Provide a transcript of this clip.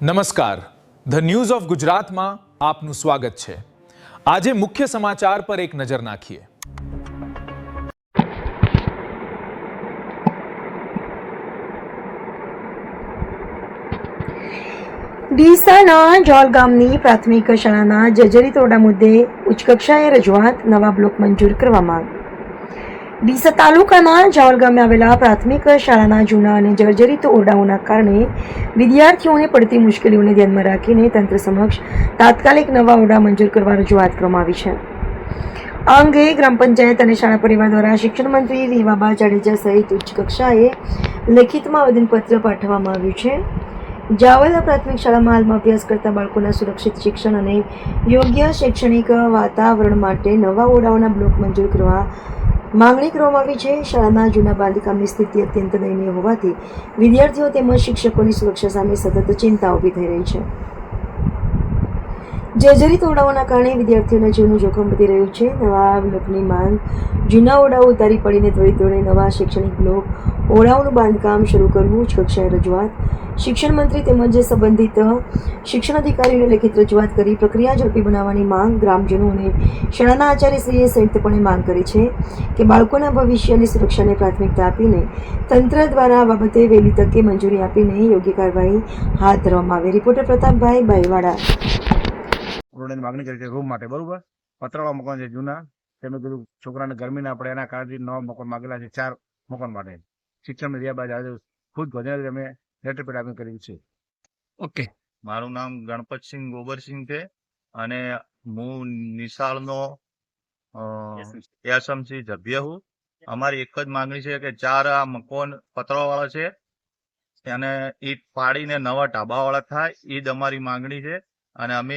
નમસ્કાર, the news of ગુજરાતમાં આપનું સ્વાગત છે। આજે મુખ્ય સમાચાર પર એક નજર નાખીએ। ડીસાના જોલ ગામની પ્રાથમિક શાળાના જર્જરિત ઓરડા મુદ્દે ઉચ્ચ કક્ષાએ રજૂઆત, નવા બ્લોક મંજૂર કરવા માંગ। ડીસા તાલુકાના જોલ ગામે આવેલા પ્રાથમિક શાળાના જૂના અને જર્જરિત ઓરડાઓના કારણે વિદ્યાર્થીઓને પડતી મુશ્કેલીઓને ધ્યાનમાં રાખીને તંત્ર સમક્ષ તાત્કાલિક નવા ઓરડા મંજૂર કરવા રજૂઆત કરવામાં આવી છે। આ અંગે ગ્રામ પંચાયત અને શાળા પરિવાર દ્વારા શિક્ષણ મંત્રી રીવાબા જાડેજા સહિત ઉચ્ચ કક્ષાએ લેખિતમાં આવેદનપત્ર પાઠવવામાં આવ્યું છે। જાવલ પ્રાથમિક શાળામાં હાલમાં અભ્યાસ કરતા બાળકોના સુરક્ષિત શિક્ષણ અને યોગ્ય શૈક્ષણિક વાતાવરણ માટે નવા ઓરડાઓના બ્લોક મંજૂર કરવા માંગણી કરવામાં આવી છે। શાળાના જૂના બાંધકામની સ્થિતિ અત્યંત દયનીય હોવાથી વિદ્યાર્થીઓ તેમજ શિક્ષકોની સુરક્ષા સામે સતત ચિંતા ઊભી થઈ રહી છે। જર્જરિત ઓરડાઓના કારણે વિદ્યાર્થીઓના જીવનું જોખમ વધી રહ્યું છે। નવા બ્લોકની માંગ, જૂના ઓરડાઓ ઉતારી પડીને ત્વરિત ધોરણે નવા શૈક્ષણિક બ્લોક ઓરડાઓનું બાંધકામ શરૂ કરવું, ઉચ્ચ કક્ષાએ રજૂઆત, શિક્ષણ મંત્રી તેમજ સંબંધિત શિક્ષણ અધિકારીઓને લેખિત રજૂઆત કરી પ્રક્રિયા ઝડપી બનાવવાની માંગ ગ્રામજનો અને શાળાના આચાર્યશ્રીએ સંયુક્તપણે માંગ કરી છે કે બાળકોના ભવિષ્ય અને સુરક્ષાને પ્રાથમિકતા આપીને તંત્ર દ્વારા આ બાબતે વહેલી તકે મંજૂરી આપીને યોગ્ય કાર્યવાહી હાથ ધરવામાં આવે। રિપોર્ટર પ્રતાપભાઈ બાઈવાડા। ઓરડાની માગણી કરી છે રૂમ માટે, બરોબર। પતરાવાળા મકાન છે જૂના, તેમને કીધું છોકરાને ગરમી ના પડે એના કારણથી નવા મકાન માગેલા છે 4 મકાન માટે। શિક્ષણ રહ્યા બાદ આજે ખુદ ભજન અમે લેટર પેડ આપી કર્યું છે। ઓકે, મારું નામ ગણપતસિંહ ગોબરસિંહ છે અને હું નિશાળનો એસએમસી સભ્ય હું। અમારી એક જ માંગણી છે કે 4 આ મકાન પતરાવાળા છે અને ઈટ પાડીને નવા ઢાબાવાળા થાય, એ જ અમારી માંગણી છે। અને અમે